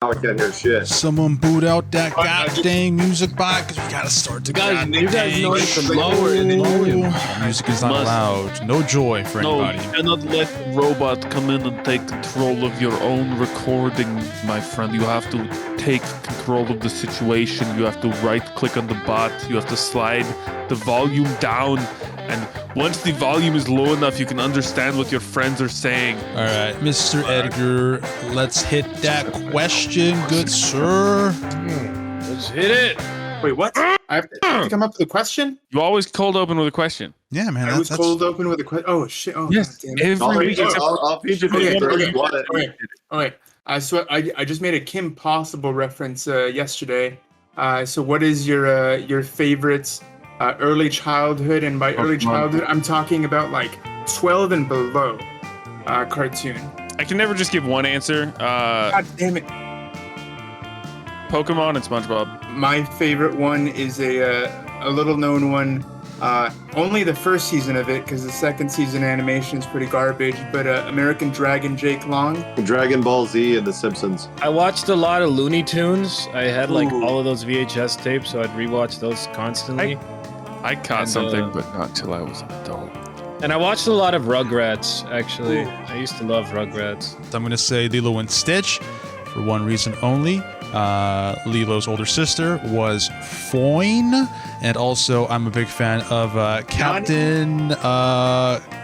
I can't hear shit. Someone boot out that goddamn music box because we gotta start the goddamn You guys know it's lower in the volume. Music is not allowed. No joy for anybody. You cannot let a robot come in and take control of your own recording, my friend. You have to take control of the situation. You have to right-click on the bot. You have to slide the volume down. And once the volume is low enough, you can understand what your friends are saying. All right, Mr. Edgar, let's hit that question, good sir. Let's hit it. Wait, what? I have to come up with a question? You always cold open with a question. Yeah, man. I was cold open with a question. Oh, shit. Oh, yes. God damn it. Every week. I'll feed you Okay. I just made a Kim Possible reference yesterday. So what is your favorite early childhood? And by early childhood, I'm talking about like 12 and below cartoon. I can never just give one answer. God damn it. Pokemon and SpongeBob. My favorite one is a little known one. Only the first season of it, because the second season animation is pretty garbage. But American Dragon Jake Long. Dragon Ball Z and The Simpsons. I watched a lot of Looney Tunes. I had like all of those VHS tapes, so I'd rewatch those constantly. I caught something, but not till I was an adult. And I watched a lot of Rugrats, actually. I used to love Rugrats. I'm going to say Lilo and Stitch for one reason only. Lilo's older sister was Foyne, and also I'm a big fan of Captain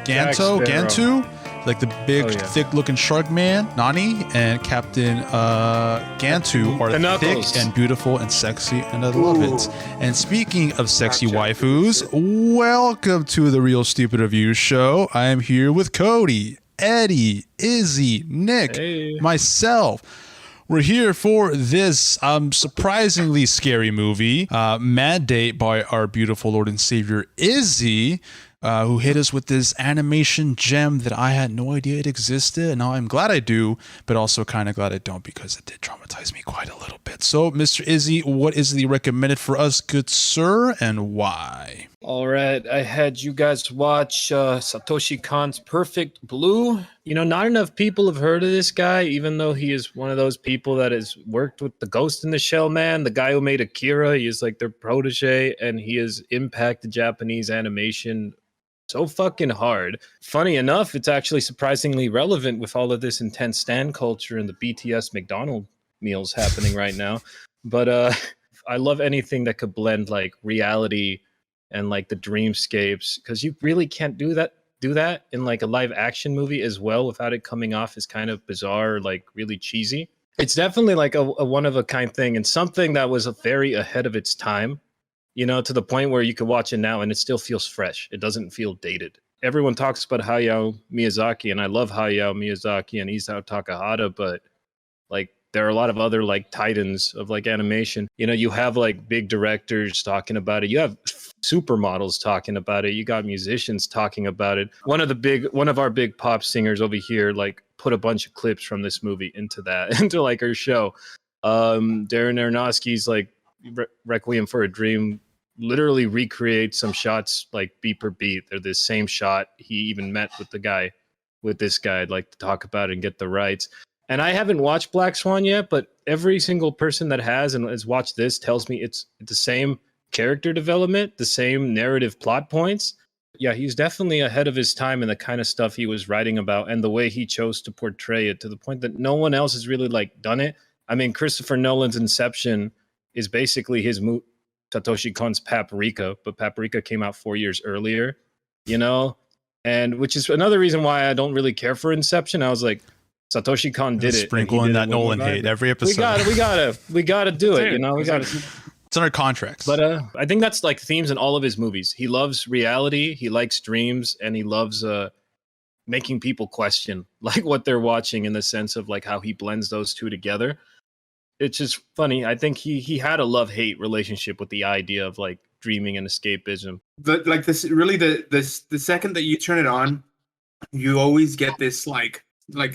Gantu, like the big, thick-looking shark man, Nani, and Captain Gantu are thick and beautiful and sexy, and I love it. And speaking of sexy waifus, welcome to the Real Stupid Review Show. I am here with Cody, Eddie, Izzy, Nick, myself. We're here for this surprisingly scary movie, Mad Date by our beautiful Lord and Savior Izzy, who hit us with this animation gem that I had no idea it existed, and now I'm glad I do, but also kind of glad I don't because it did traumatize me quite a little bit. So, Mr. Izzy, what is the recommended for us, good sir, and why? All right, I had you guys watch Satoshi Kon's Perfect Blue. You know, not enough people have heard of this guy, even though he is one of those people that has worked with the Ghost in the Shell man, the guy who made Akira. He is like their protege, and he has impacted Japanese animation so fucking hard. Funny enough, it's actually surprisingly relevant with all of this intense stan culture and the BTS McDonald's meals happening right now. But I love anything that could blend like reality and like the dreamscapes, because you really can't do that in like a live action movie as well without it coming off as kind of bizarre, like really cheesy. It's definitely like a one of a kind thing, and something that was very ahead of its time, you know, to the point where you could watch it now and it still feels fresh. It doesn't feel dated. Everyone talks about Hayao Miyazaki, and I love Hayao Miyazaki and Isao Takahata, but like there are a lot of other like titans of like animation. You know, you have like big directors talking about it. You have supermodels talking about it. You got musicians talking about it. One of our big pop singers over here like put a bunch of clips from this movie into like her show. Darren Aronofsky's like Requiem for a Dream literally recreates some shots like beat per beat. They're the same shot. He even met with this guy like to talk about it and get the rights. And I haven't watched Black Swan yet, but every single person that has and has watched this tells me it's the same character development, the same narrative plot points. Yeah, he's definitely ahead of his time in the kind of stuff he was writing about and the way he chose to portray it, to the point that no one else has really like done it. I mean, Christopher Nolan's Inception is basically his Satoshi Kon's Paprika, but Paprika came out 4 years earlier, you know? And which is another reason why I don't really care for Inception. I was like, Satoshi Kon did it. Sprinkle in that Nolan hate every episode. We gotta do it, you know? It's under contracts. But I think that's like themes in all of his movies. He loves reality, he likes dreams, and he loves making people question like what they're watching, in the sense of like how he blends those two together. It's just funny. I think he had a love-hate relationship with the idea of like dreaming and escapism. The second that you turn it on, you always get this like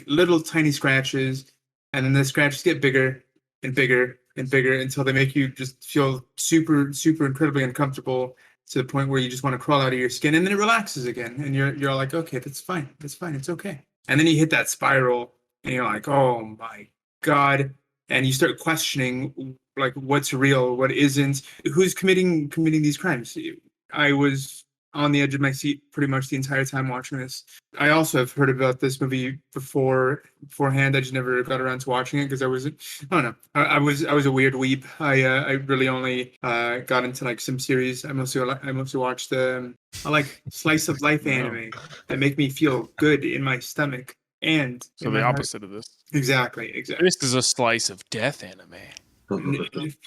little tiny scratches, and then the scratches get bigger and bigger and bigger until they make you just feel super, super incredibly uncomfortable, to the point where you just want to crawl out of your skin, and then it relaxes again, and you're like, okay, that's fine, it's okay. And then you hit that spiral, and you're like, oh my God. and you start questioning like what's real, what isn't, who's committing these crimes. I was on the edge of my seat pretty much the entire time watching this. I also have heard about this movie beforehand. I just never got around to watching it because I don't know. I was a weird weeb. I really only got into like some series. I mostly watched I like slice of life anime that make me feel good in my stomach and So the opposite of this. Exactly. This is a slice of death anime.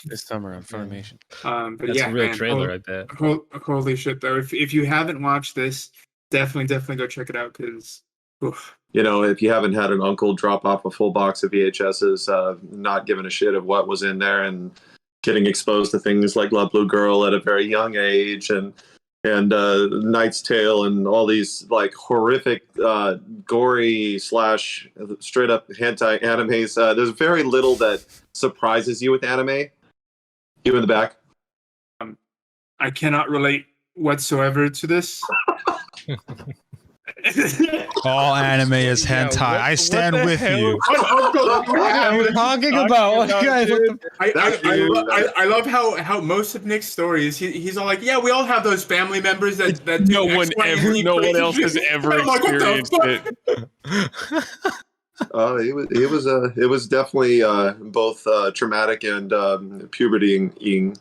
This summer on Funimation. But That's yeah, a real man, trailer, I bet. Holy shit, though! If you haven't watched this, definitely go check it out because. You know, if you haven't had an uncle drop off a full box of VHSs, not giving a shit of what was in there, and getting exposed to things like Love Blue Girl at a very young age, and Knight's Tale, and all these like horrific, gory / straight up hentai animes. There's very little that surprises you with anime. You in the back. I cannot relate whatsoever to this. All anime is hentai. I stand with you. What are you talking about? I love how most of Nick's stories, he's all like, yeah, we all have those family members that do no one else has ever experienced it. It was definitely both traumatic and pubertying.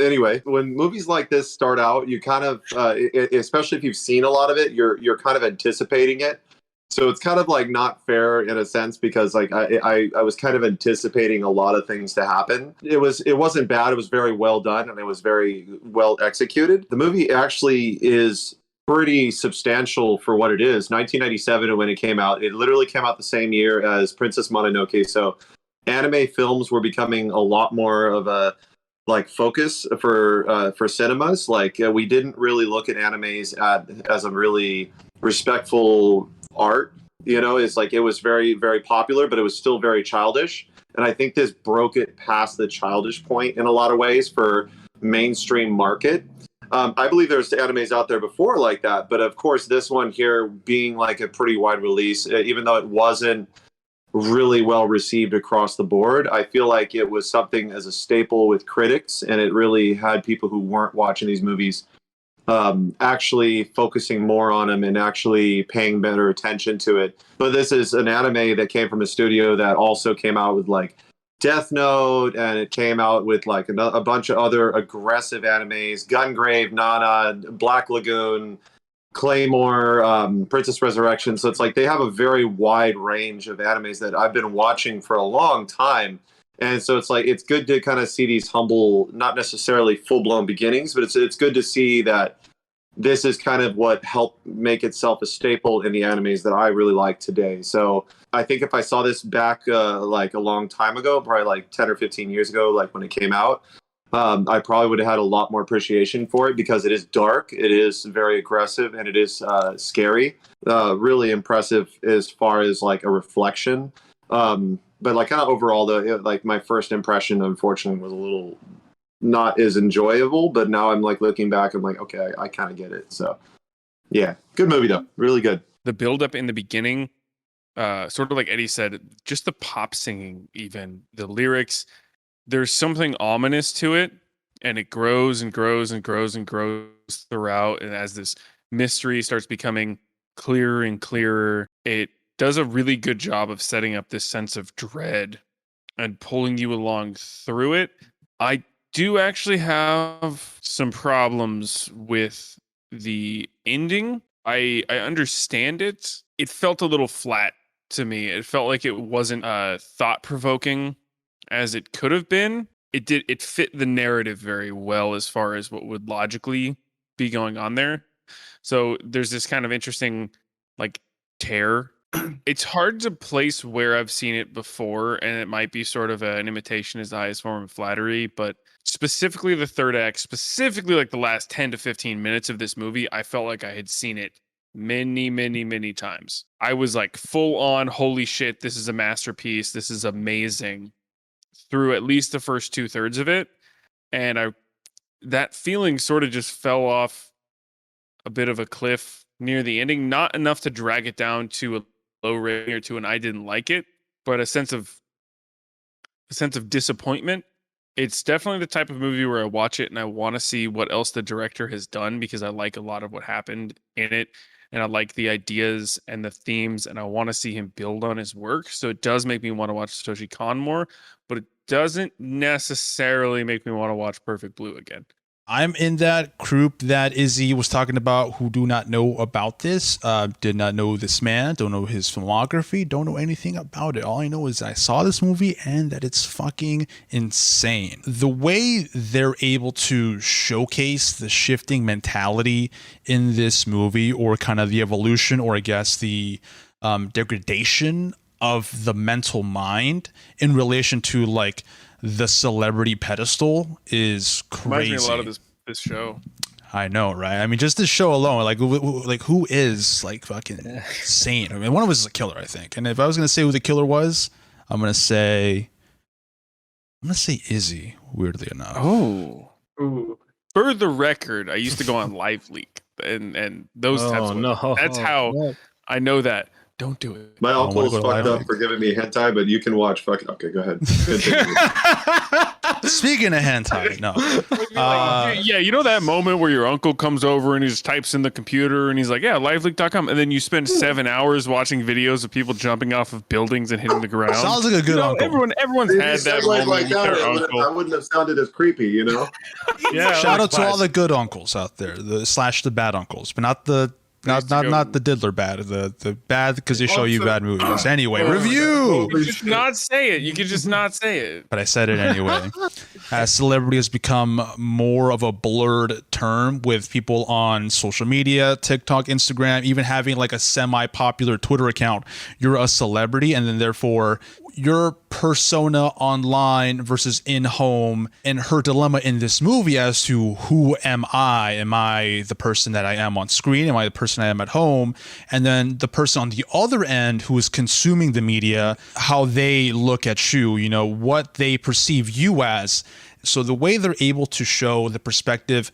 Anyway, when movies like this start out, you kind of, especially if you've seen a lot of it, you're kind of anticipating it. So it's kind of like not fair in a sense because like I was kind of anticipating a lot of things to happen. It wasn't bad. It was very well done and it was very well executed. The movie actually is pretty substantial for what it is. 1997 when it came out, it literally came out the same year as Princess Mononoke. So anime films were becoming a lot more of a like focus for cinemas. Like we didn't really look at animes as a really respectful art. You know, it's like it was very, very popular, but it was still very childish. And I think this broke it past the childish point in a lot of ways for mainstream market. I believe there's animes out there before like that, but of course this one here being like a pretty wide release, even though it wasn't really well received across the board, I feel like it was something as a staple with critics, and it really had people who weren't watching these movies actually focusing more on them and actually paying better attention to it. But this is an anime that came from a studio that also came out with like Death Note, and it came out with like a bunch of other aggressive animes: Gungrave, Nana, Black Lagoon, Claymore, Princess Resurrection. So it's like they have a very wide range of animes that I've been watching for a long time. And so it's like it's good to kind of see these humble, not necessarily full-blown beginnings, but it's good to see that this is kind of what helped make itself a staple in the animes that I really like today. So I think if I saw this back like a long time ago, probably like 10 or 15 years ago, like when it came out, I probably would have had a lot more appreciation for it because it is dark, it is very aggressive, and it is scary. Really impressive as far as like a reflection. But like kind of overall, though, like my first impression, unfortunately, was a little not as enjoyable. But now I'm like looking back, I'm like, okay, I kind of get it. So yeah, good movie though, really good. The build-up in the beginning, sort of like Eddie said, just the pop singing, even the lyrics. There's something ominous to it, and it grows and grows and grows and grows throughout. And as this mystery starts becoming clearer and clearer, it does a really good job of setting up this sense of dread and pulling you along through it. I do actually have some problems with the ending. I understand it. It felt a little flat to me. It felt like it wasn't thought-provoking as it could have been. It fit the narrative very well as far as what would logically be going on there. So there's this kind of interesting like tear. It's hard to place where I've seen it before, and it might be sort of an imitation is the highest form of flattery, but specifically the third act, specifically like the last 10 to 15 minutes of this movie, I felt like I had seen it many, many, many times. I was like full on, holy shit, this is a masterpiece. This is amazing through at least the first 2/3 of it. And that feeling sort of just fell off a bit of a cliff near the ending, not enough to drag it down to a low rating or to an I didn't like it, but a sense of sense of disappointment. It's definitely the type of movie where I watch it and I want to see what else the director has done because I like a lot of what happened in it and I like the ideas and the themes and I want to see him build on his work. So it does make me want to watch Satoshi Kon more, but it doesn't necessarily make me want to watch Perfect Blue again. I'm in that group that Izzy was talking about who do not know about this, did not know this man, don't know his filmography, don't know anything about it. All I know is I saw this movie and that it's fucking insane. The way they're able to showcase the shifting mentality in this movie, or kind of the evolution, or I guess the degradation of the mental mind in relation to like the celebrity pedestal is crazy. Reminds me a lot of this show. I know, right? I mean, just this show alone, like who is like fucking insane? I mean, one of us is a killer, I think. And if I was gonna say who the killer was, I'm gonna say Izzy. Weirdly enough. Oh, for the record, I used to go on Live Leak and those types of. No. That's how I know that. Don't do it. My uncle's fucked up for giving me hentai, but you can watch fucking. Okay, go ahead. Speaking of hentai, no. Yeah, you know that moment where your uncle comes over and he just types in the computer and he's like, yeah, liveleak.com. And then you spend 7 hours watching videos of people jumping off of buildings and hitting the ground. Sounds like a good uncle. Everyone's had that moment with their uncle. I wouldn't have sounded as creepy, you know? Yeah. Shout out to all the good uncles out there, the bad uncles, but not the diddler bad, the bad because they show you bad movies. Anyway, review. You can just not say it. You can just not say it. But I said it anyway. As celebrity has become more of a blurred term with people on social media, TikTok, Instagram, even having like a semi-popular Twitter account, you're a celebrity, and then therefore your persona online versus in home, and her dilemma in this movie as to who am I? Am I the person that I am on screen? Am I the person I am at home? And then the person on the other end who is consuming the media, how they look at you, you know, what they perceive you as. So the way they're able to show the perspective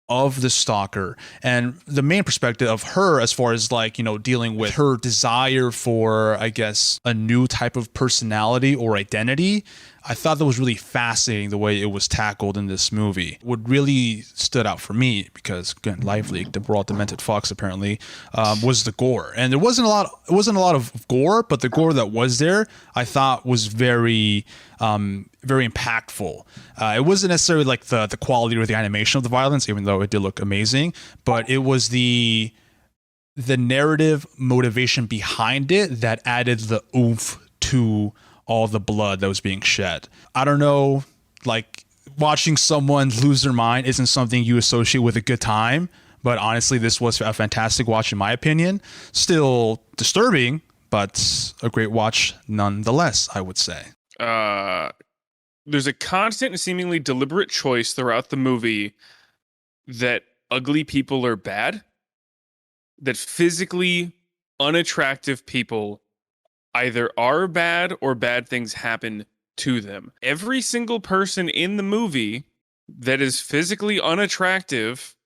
of the stalker and the main perspective of her as far as like, you know, dealing with her desire for, I guess, a new type of personality or identity. I thought that was really fascinating the way it was tackled in this movie. What really stood out for me, because again, Live Leak, the broad demented fox apparently, was the gore. And there wasn't a lot of gore, but the gore that was there, I thought was very impactful. It wasn't necessarily like the quality or the animation of the violence, even though it did look amazing, but it was the narrative motivation behind it that added the oomph to all the blood that was being shed. I don't know, like watching someone lose their mind isn't something you associate with a good time, but honestly, this was a fantastic watch in my opinion. Still disturbing, but a great watch nonetheless, I would say. There's a constant and seemingly deliberate choice throughout the movie that ugly people are bad, that physically unattractive people either are bad or bad things happen to them. Every single person in the movie that is physically unattractive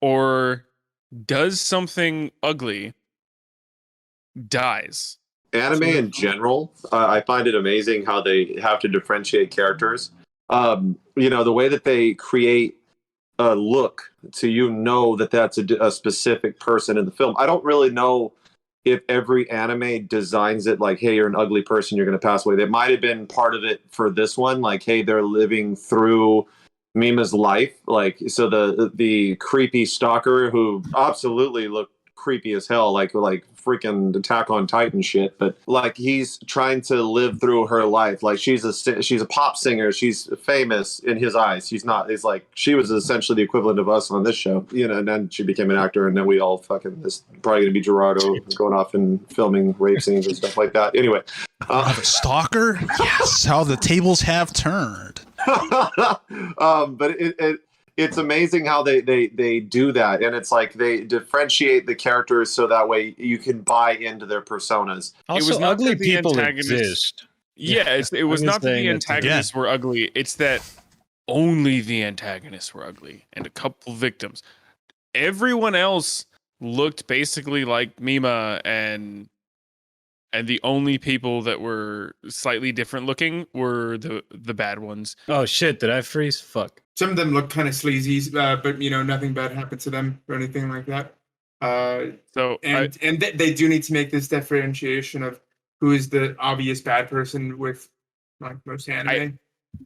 or does something ugly dies. Anime in general, I find it amazing how they have to differentiate characters. You know, the way that they create a look so you know that that's a specific person in the film. I don't really know if every anime designs it like, hey, you're an ugly person, you're going to pass away. That might have been part of it for this one. Like, hey, they're living through Mima's life. Like, so the creepy stalker who absolutely looked creepy as hell, like freaking Attack on Titan shit, but like he's trying to live through her life. Like she's a pop singer, she's famous in his eyes. She's not. It's like she was essentially the equivalent of us on this show, you know. And then she became an actor, and then we all fucking this probably gonna be Gerardo going off and filming rape scenes and stuff like that. Anyway, the stalker. Yes, how the tables have turned. But it's amazing how they do that, and it's like they differentiate the characters so that way you can buy into their personas. Also, it was not ugly that the people antagonists exist. Yeah, it was not that the saying antagonists were ugly. It's that only the antagonists were ugly and a couple victims. Everyone else looked basically like Mima and And the only people that were slightly different looking were the bad ones. Oh shit! Did I freeze? Fuck. Some of them look kind of sleazy, but nothing bad happened to them or anything like that. They do need to make this differentiation of who is the obvious bad person with like most anime.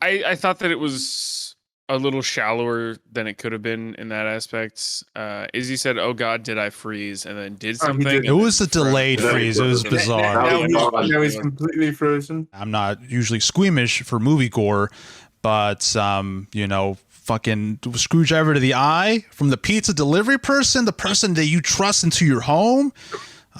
I thought that it was a little shallower than it could have been in that aspect. Izzy said, "Oh God, did I freeze?" and then did something. It was a delayed freeze. It was bizarre. Now he's completely frozen. I'm not usually squeamish for movie gore, but fucking screwdriver to the eye from the pizza delivery person, the person that you trust into your home.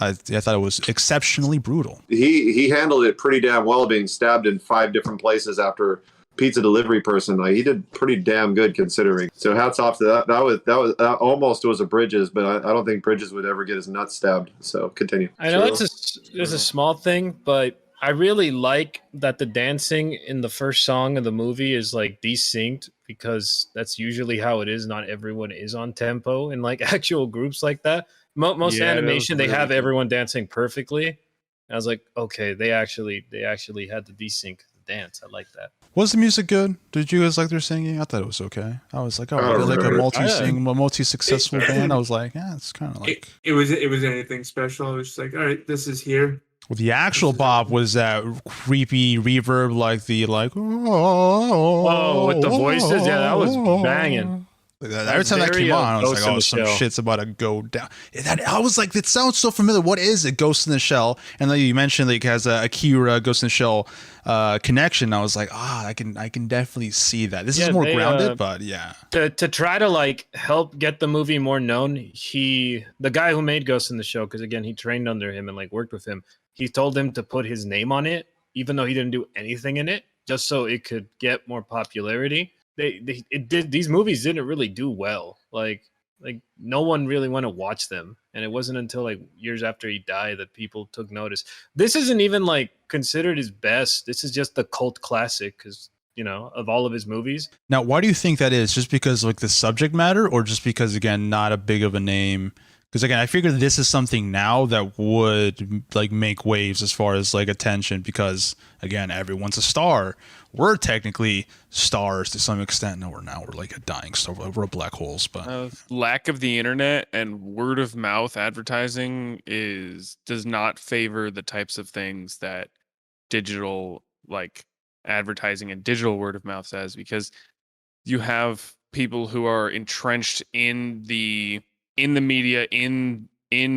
I thought it was exceptionally brutal. He handled it pretty damn well, being stabbed in 5 different places after pizza delivery person. Like, he did pretty damn good considering. So hats off to that. That almost was a Bridges, but I don't think Bridges would ever get his nuts stabbed. So continue. I know it's a small thing, but I really like that the dancing in the first song of the movie is like desynced, because that's usually how it is. Not everyone is on tempo in like actual groups like that. Most animation, they have everyone dancing perfectly. And I was like, okay, they actually had to desync the dance. I like that. Was the music good? Did you guys like their singing? I thought it was okay. I was like, oh, they're like a multi-successful band. I was like, yeah, it's kind of like it was anything special. I was just like, all right, this is here. Well, the actual bop was that creepy reverb, like the oh, with the voices. Yeah, that was banging. Every time that came on, I was like, oh, some shit's about to go down. I was like, it sounds so familiar. What is it? Ghost in the Shell. And then you mentioned like it has a Akira Ghost in the Shell connection. I was like, I can definitely see that. This is more grounded, but yeah. To try to like help get the movie more known, the guy who made Ghost in the Shell, because again, he trained under him and like worked with him, he told him to put his name on it, even though he didn't do anything in it, just so it could get more popularity. These movies didn't really do well. Like no one really went to watch them, and it wasn't until like years after he died that people took notice. This isn't even like considered his best. This is just the cult classic, because of all of his movies. Now, why do you think that is? Just because like the subject matter, or just because again not a big of a name? Because again, I figured this is something now that would like make waves as far as like attention, because again, everyone's a star. We're technically stars to some extent. No, we're like a dying star. We're black holes, but lack of the internet and word of mouth advertising does not favor the types of things that digital like advertising and digital word of mouth says, because you have people who are entrenched in the media, in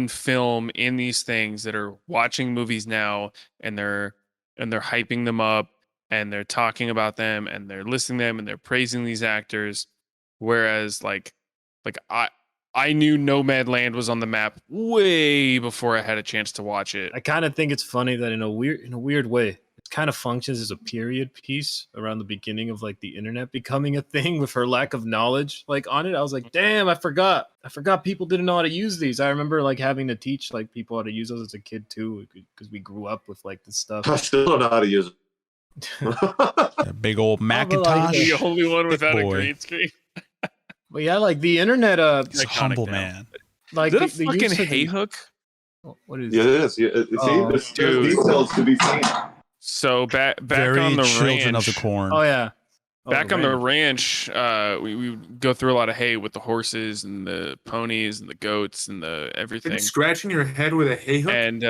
film, in these things, that are watching movies now, and they're hyping them up, and they're talking about them, and they're listing them, and they're praising these actors. Whereas like I knew Nomadland was on the map way before I had a chance to watch it. I kind of think it's funny that in a weird way, it kind of functions as a period piece around the beginning of like the internet becoming a thing, with her lack of knowledge like on it. I was like, damn, I forgot people didn't know how to use these. I remember like having to teach like people how to use those as a kid too, because we grew up with like this stuff. I still don't know how to use it. A big old Macintosh. The only one without a green screen. But yeah, like the internet. He's a humble man. Like is that a fucking hay hook? What is? Yeah, it is. Yeah, there's details to be seen. So back Very on the children ranch. of the corn. Oh yeah. Back on the ranch, we would go through a lot of hay with the horses and the ponies and the goats and the everything. And scratching your head with a hay hook? And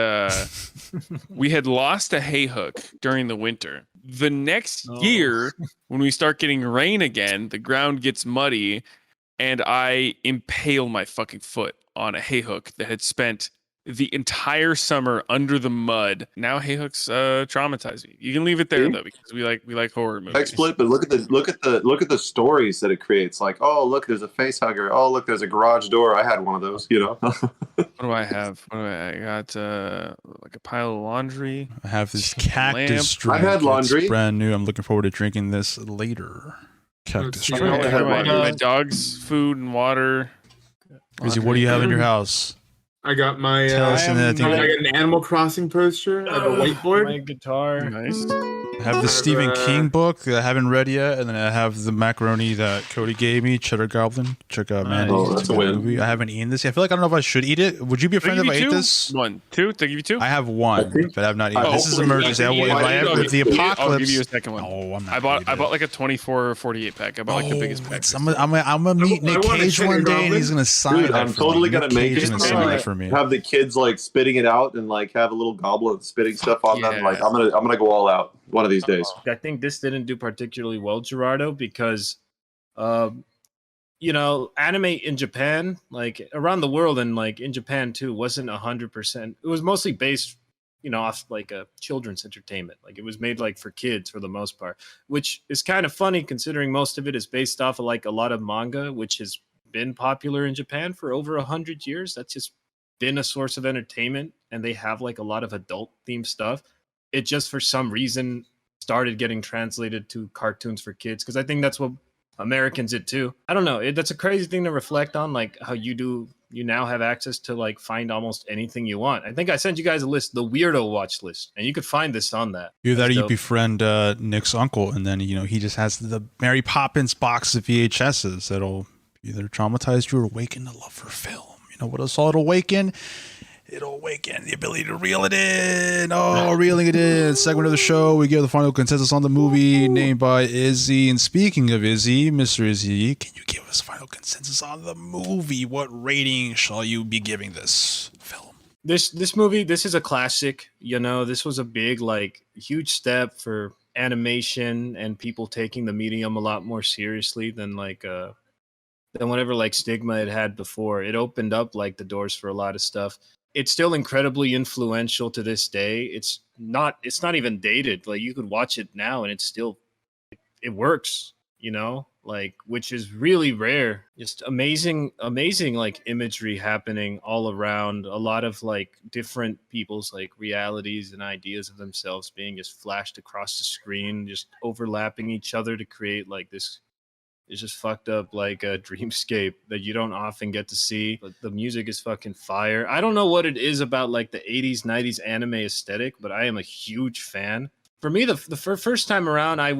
we had lost a hay hook during the winter. The next year, when we start getting rain again, the ground gets muddy, and I impale my fucking foot on a hay hook that had spent the entire summer under the mud. Now hay hooks traumatize me. You can leave it there though, because we like horror movies. XSplit, but look at the stories that it creates. Like, oh look, there's a face hugger. Oh look, there's a garage door. I had one of those. What do I have? I got like a pile of laundry. I have this cactus drink. I had laundry. It's brand new. I'm looking forward to drinking this later. Cactus drink. My dog's food and water. Izzy, what do you have in your house? I got my Tell us, and then I I think got an Animal Crossing poster. I have a whiteboard. My guitar. Nice. I have the Stephen King book that I haven't read yet, and then I have the macaroni that Cody gave me, Cheddar Goblin. Check out, man. Oh, It's that's a a good win. movie. I haven't eaten this yet. I feel like I don't know if I should eat it. Would you be a friend if I ate this? 1, 2. Did I give you 2? I have one, but I've not eaten. Oh, This is hopefully emergency. you If I ever the apocalypse, I'll give you a second one. Oh, I'm not. I bought like a 24 or 48 pack. I bought like the biggest pack. I'm gonna meet Nick want a Cage Cheddar one day, and Goblin. he's gonna sign Dude, that I'm for totally me. gonna Nick make Cage is it. gonna sign that for me. Have the kids like spitting it out and like have a little goblet spitting stuff on them. yeah. Like I'm gonna go all out one of these days. I think this didn't do particularly well, Gerardo, because anime in Japan, like around the world and like in Japan too, wasn't 100%. It was mostly based, off like a children's entertainment. Like it was made like for kids for the most part, which is kind of funny considering most of it is based off of like a lot of manga, which has been popular in Japan for over 100 years. That's just been a source of entertainment, and they have like a lot of adult themed stuff. It just for some reason started getting translated to cartoons for kids, because I think that's what Americans did too. I don't know. That's a crazy thing to reflect on, like how you now have access to like find almost anything you want. I think I sent you guys a list, the Weirdo Watch list, and you could find this on that. Either that or That's you dope. befriend Nick's uncle, and then he just has the Mary Poppins box of VHSs that'll either traumatize you or awaken the love for film. You know what else it'll awaken? It'll awaken the ability to reel it in. Oh, reeling it in. Segment of the show, we give the final consensus on the movie named by Izzy. And speaking of Izzy, Mr. Izzy, can you give us final consensus on the movie? What rating shall you be giving this film? This movie, this is a classic. This was a big, like, huge step for animation and people taking the medium a lot more seriously than whatever like stigma it had before. It opened up like the doors for a lot of stuff. It's still incredibly influential to this day. It's not even dated. Like you could watch it now and it works, like, which is really rare. Just amazing like imagery happening all around. A lot of like different people's like realities and ideas of themselves being just flashed across the screen, just overlapping each other to create like this. It's just fucked up like a dreamscape that you don't often get to see. But the music is fucking fire. I don't know what it is about like the 80s, 90s anime aesthetic, but I am a huge fan. For me, the first time around, I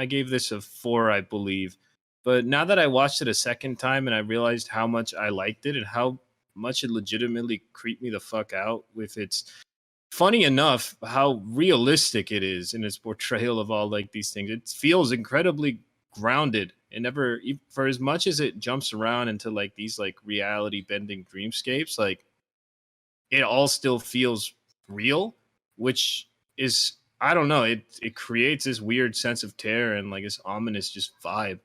gave this a 4, I believe. But now that I watched it a second time and I realized how much I liked it and how much it legitimately creeped me the fuck out with its, funny enough, how realistic it is in its portrayal of all like these things. It feels incredibly grounded. It never, for as much as it jumps around into like these like reality bending dreamscapes, like it all still feels real, which is, I don't know, it creates this weird sense of terror and like this ominous just vibe.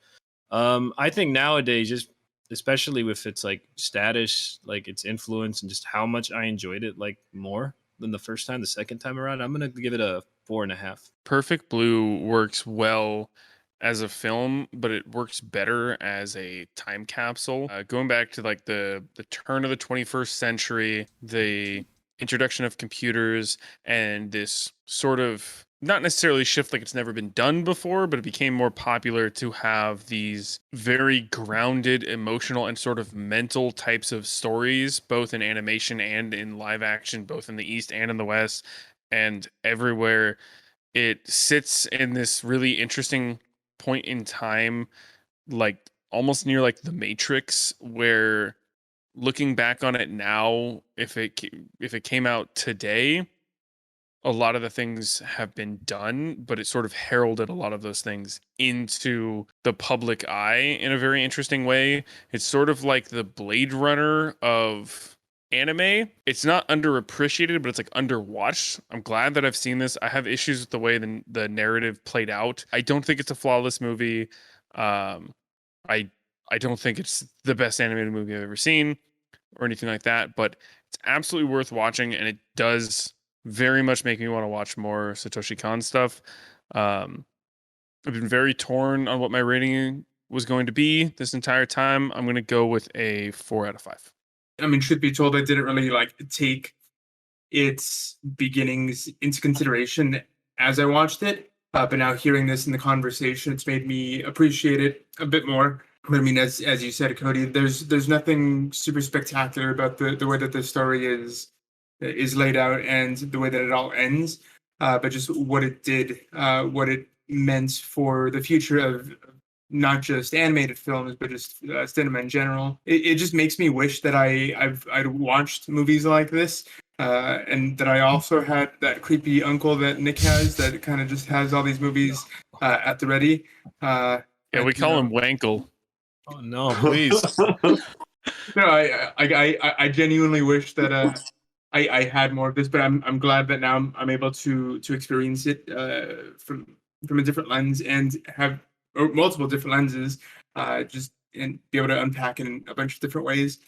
I think nowadays, just especially with its like status, like its influence and just how much I enjoyed it, like more than the first time, the second time around, I'm gonna give it a 4.5. Perfect Blue works well as a film, but it works better as a time capsule. Going back to like the turn of the 21st century, the introduction of computers, and this sort of not necessarily shift like it's never been done before, but it became more popular to have these very grounded, emotional, and sort of mental types of stories, both in animation and in live action, both in the East and in the West, and everywhere. It sits in this really interesting point in time, like almost near like the Matrix, where looking back on it now, if it came out today, a lot of the things have been done, but it sort of heralded a lot of those things into the public eye in a very interesting way. It's sort of like the Blade Runner of anime. It's not underappreciated, but it's like underwatched. I'm glad that I've seen this. I have issues with the way the narrative played out. I don't think it's a flawless movie. I don't think it's the best animated movie I've ever seen or anything like that, but it's absolutely worth watching, and it does very much make me want to watch more Satoshi Kon stuff. I've been very torn on what my rating was going to be this entire time. I'm going to go with a 4 out of 5. I mean, truth be told, I didn't really like take its beginnings into consideration as I watched it. But now hearing this in the conversation, it's made me appreciate it a bit more. But I mean, as you said, Cody, there's nothing super spectacular about the way that the story is laid out and the way that it all ends, but just what it did, what it meant for the future of not just animated films, but just cinema in general. It just makes me wish that I'd watched movies like this, and that I also had that creepy uncle that Nick has that kind of just has all these movies at the ready. Yeah, we call him Wankle. Oh no, please. No, I genuinely wish that I had more of this, but I'm glad that now I'm able to experience it from a different lens and have multiple different lenses, just and be able to unpack it in a bunch of different ways.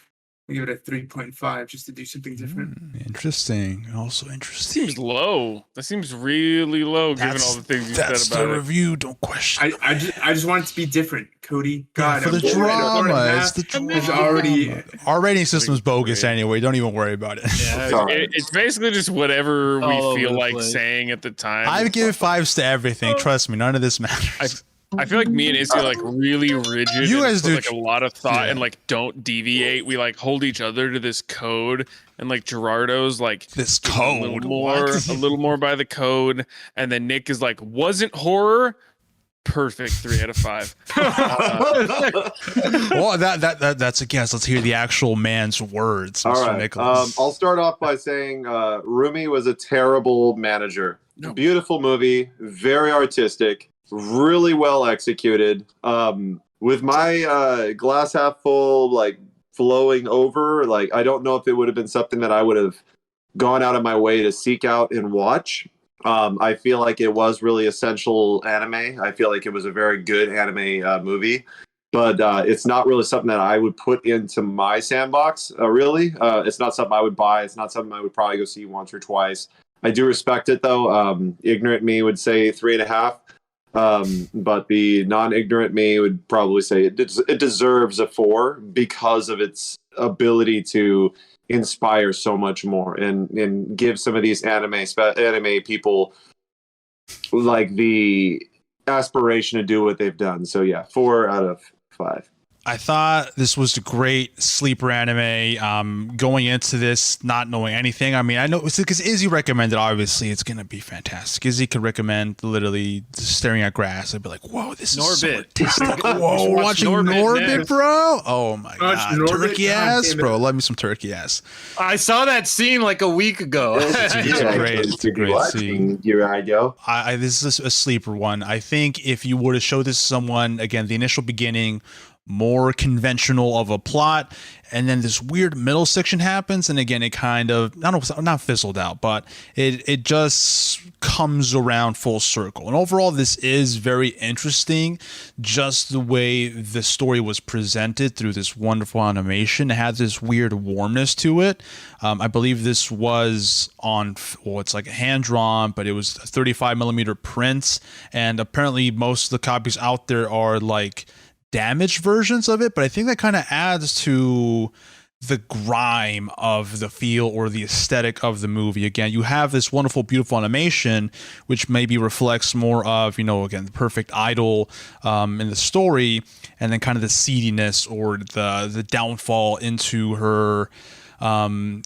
I give it a 3.5 just to do something different. Interesting. Also interesting. Seems low. That seems really low given all the things you said about it. That's the review. Don't question. I just want it to be different, Cody. God, for the drama. It's the drama. It's already our rating system's bogus anyway. Don't even worry about it. Yeah, it's basically just whatever we feel like saying at the time. I give 5s to everything. Trust me, none of this matters. I feel like me and Izzy are like really rigid. You guys do like a lot of thought and like don't deviate. We like hold each other to this code, and like Gerardo's like this code a little more by the code, and then Nick is like wasn't horror. Perfect 3 out of 5. Well, that's a guess. Let's hear the actual man's words, Mr. All right. Nicholas. I'll start off by saying Rumi was a terrible manager. No. Beautiful movie, very artistic. Really well executed. With my glass half full, like flowing over, like I don't know if it would have been something that I would have gone out of my way to seek out and watch. I feel like it was really essential anime. I feel like it was a very good anime movie, but it's not really something that I would put into my sandbox. Really, it's not something I would buy. It's not something I would probably go see once or twice. I do respect it though. Ignorant me would say 3.5. But the non-ignorant me would probably say it deserves a 4 because of its ability to inspire so much more and give some of these anime people like the aspiration to do what they've done. So yeah, 4 out of 5. I thought this was a great sleeper anime. Going into this, not knowing anything. I mean, I know because Izzy recommended. Obviously, it's gonna be fantastic. Izzy could recommend literally just staring at grass. I'd be like, "Whoa, this is so artistic." Whoa, watching Norbit, bro. Oh my god, turkey ass, bro. Love me some turkey ass. I saw that scene like a week ago. It's great. It's a great scene. Here I go. This is a sleeper one. I think if you were to show this to someone, again, the initial beginning, more conventional of a plot, and then this weird middle section happens, and again it kind of not fizzled out, but it just comes around full circle. And overall this is very interesting, just the way the story was presented through this wonderful animation. It had this weird warmness to it. I believe this was on, well, it's like hand drawn, but it was 35mm prints, and apparently most of the copies out there are like damaged versions of it, but I think that kind of adds to the grime of the feel or the aesthetic of the movie. Again, you have this wonderful, beautiful animation, which maybe reflects more of, again, the perfect idol in the story, and then kind of the seediness or the downfall into her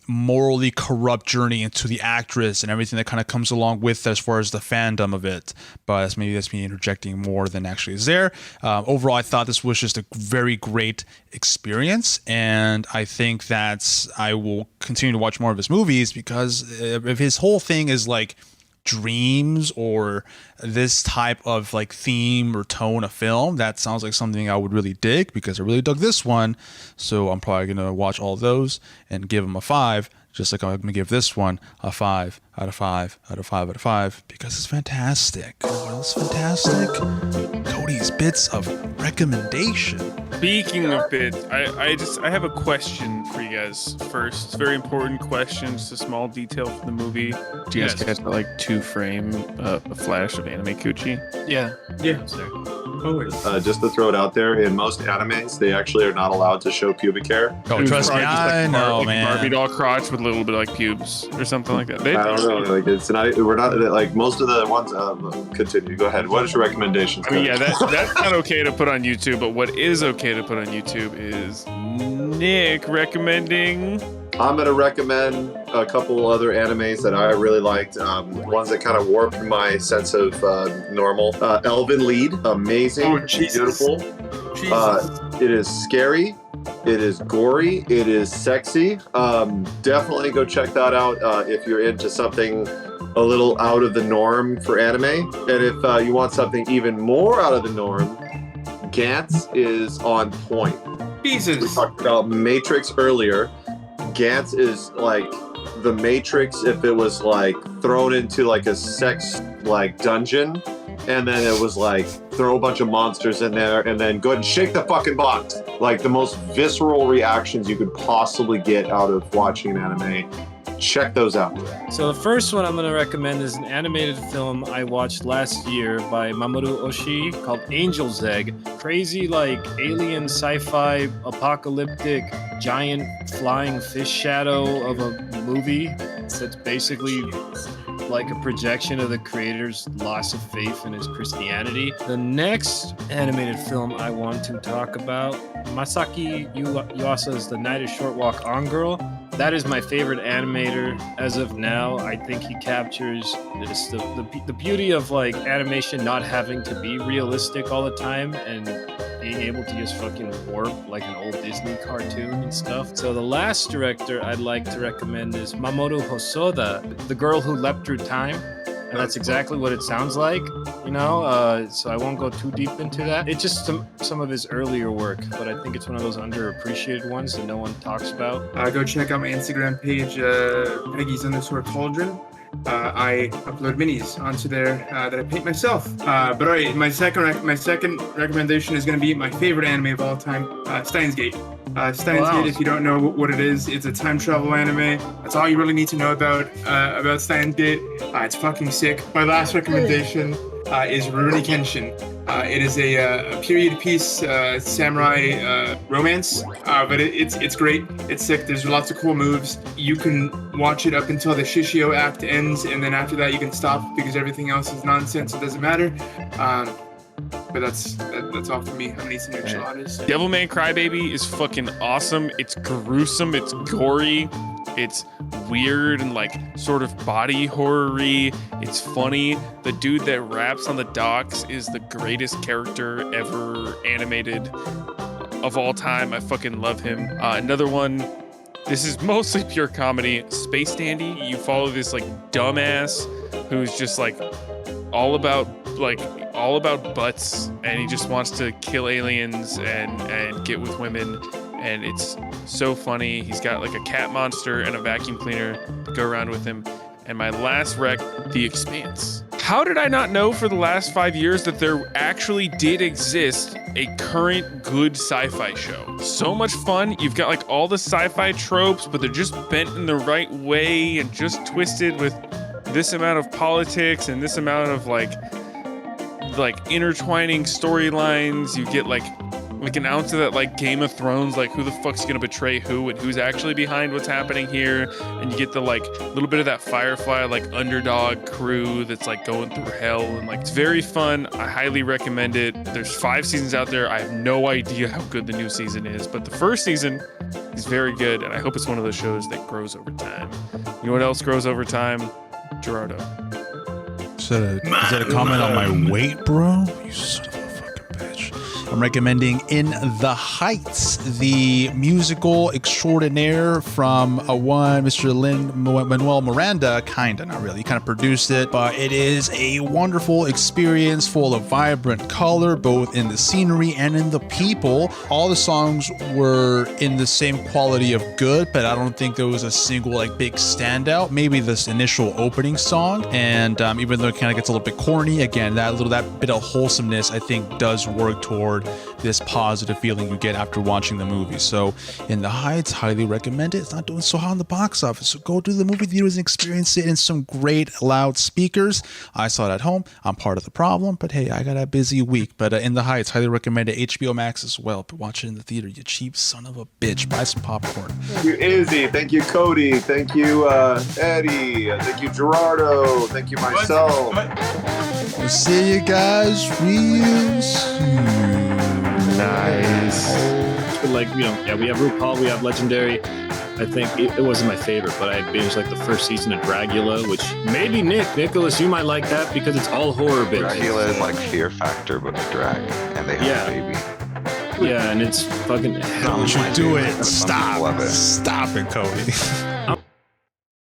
morally corrupt journey into the actress and everything that kind of comes along with as far as the fandom of it. But maybe that's me interjecting more than actually is there. Overall, I thought this was just a very great experience, and I think that I will continue to watch more of his movies, because if his whole thing is like dreams or this type of like theme or tone of film, that sounds like something I would really dig, because I really dug this one. So I'm probably gonna watch all those and give them a 5, just like I'm gonna give this one a 5 out of 5 out of 5 out of 5, because it's fantastic. What else fantastic? Cody's bits of recommendation. Speaking of bits, I have a question for you guys first. It's a very important question. It's a small detail from the movie. Do you guys catch that like 2-frame flash of anime coochie? Yeah. Just to throw it out there, in most animes, they actually are not allowed to show pubic hair. Oh, trust me, I know, man. Barbie doll crotch with a little bit of like pubes or something like that. I don't know. Like it's not. We're not like most of the ones. Continue. Go ahead. What is your recommendation? I mean, yeah, that's not okay to put on YouTube, but what is okay animated and put on YouTube is Nick recommending. I'm going to recommend a couple other animes that I really liked. Ones that kind of warped my sense of normal. Elven Lied, amazing, beautiful. It is scary. It is gory. It is sexy. Definitely go check that out if you're into something a little out of the norm for anime. And if you want something even more out of the norm, Gantz is on point. Jesus. We talked about Matrix earlier. Gantz is like the Matrix if it was like thrown into like a sex like dungeon, and then it was like throw a bunch of monsters in there and then go ahead and shake the fucking box. Like the most visceral reactions you could possibly get out of watching an anime. Check those out. So the first one I'm going to recommend is an animated film I watched last year by Mamoru Oshii called Angel's Egg. Crazy like alien sci-fi apocalyptic giant flying fish shadow of a movie that's basically like a projection of the creator's loss of faith in his Christianity. The next animated film I want to talk about, Masaki Yuasa's The Night is Short Walk On Girl. That is my favorite animator as of now. I think he captures this, the beauty of like animation not having to be realistic all the time and being able to just fucking warp like an old Disney cartoon and stuff. So the last director I'd like to recommend is Mamoru Hosoda, The Girl Who Leapt Through Time. And that's exactly what it sounds like, you know, so I won't go too deep into that. It's just some of his earlier work, but I think it's one of those underappreciated ones that no one talks about. Go check out my Instagram page, Peggy's_Cauldron. I upload minis onto there that I paint myself. But all right, my second recommendation is going to be my favorite anime of all time, Steins Gate. Steins Gate, if you don't know what it is, it's a time travel anime. That's all you really need to know about Steins Gate. It's fucking sick. My last recommendation is Rurouni Kenshin. It is a period piece samurai romance, but it's great. It's sick. There's lots of cool moves. You can watch it up until the Shishio act ends, and then after that you can stop because everything else is nonsense. It doesn't matter. But that's all for me. I'm gonna eat some enchiladas. Devilman Crybaby is fucking awesome. It's gruesome. It's gory. It's weird and like sort of body horror-y. It's funny. The dude that raps on the docks is the greatest character ever animated of all time. I fucking love him. Another one, this is mostly pure comedy. Space Dandy. You follow this like dumbass who's just like all about butts, and he just wants to kill aliens and get with women. And it's so funny. He's got like a cat monster and a vacuum cleaner to go around with him. And my last rec, The Expanse. How did I not know for the last 5 years that there actually did exist a current good sci-fi show? So much fun. You've got like all the sci-fi tropes, but they're just bent in the right way and just twisted with this amount of politics and this amount of like intertwining storylines. You get like an ounce of that like Game of Thrones, like who the fuck's gonna betray who and who's actually behind what's happening here, and you get the like little bit of that Firefly like underdog crew that's like going through hell, and like it's very fun. I highly recommend it. There's 5 seasons out there. I have no idea how good the new season is, but the first season is very good, and I hope it's one of those shows that grows over time. You know what else grows over time? Gerardo. Is that a comment on my weight, bro? You son of a fucking bitch. I'm recommending In the Heights, the musical extraordinaire from one Mr. Lin-Manuel Miranda, not really, he kind of produced it, but it is a wonderful experience full of vibrant color, both in the scenery and in the people. All the songs were in the same quality of good, but I don't think there was a single like big standout. Maybe this initial opening song, and even though it kind of gets a little bit corny, again, that bit of wholesomeness I think does work toward this positive feeling you get after watching the movie. So In the Heights, highly recommend it. It's not doing so hot in the box office, so go to the movie theaters and experience it in some great loud speakers. I saw it at home. I'm part of the problem, but hey, I got a busy week. But In the Heights, highly recommend it. HBO Max as well, but watch it in the theater, you cheap son of a bitch. Buy some popcorn. Thank you, Izzy. Thank you, Cody. Thank you, Eddie. Thank you, Gerardo. Thank you, myself. We'll see you guys real soon. Nice. Like, you know, yeah, we have RuPaul, we have Legendary. I think it wasn't my favorite, but I binged like the first season of Dragula, which maybe Nicholas, you might like that because it's all horror bits. Dragula is like Fear Factor, but with drag, and they have a baby. Yeah, and it's fucking hell. Don't you do it. Some people love it. Stop it, Cody.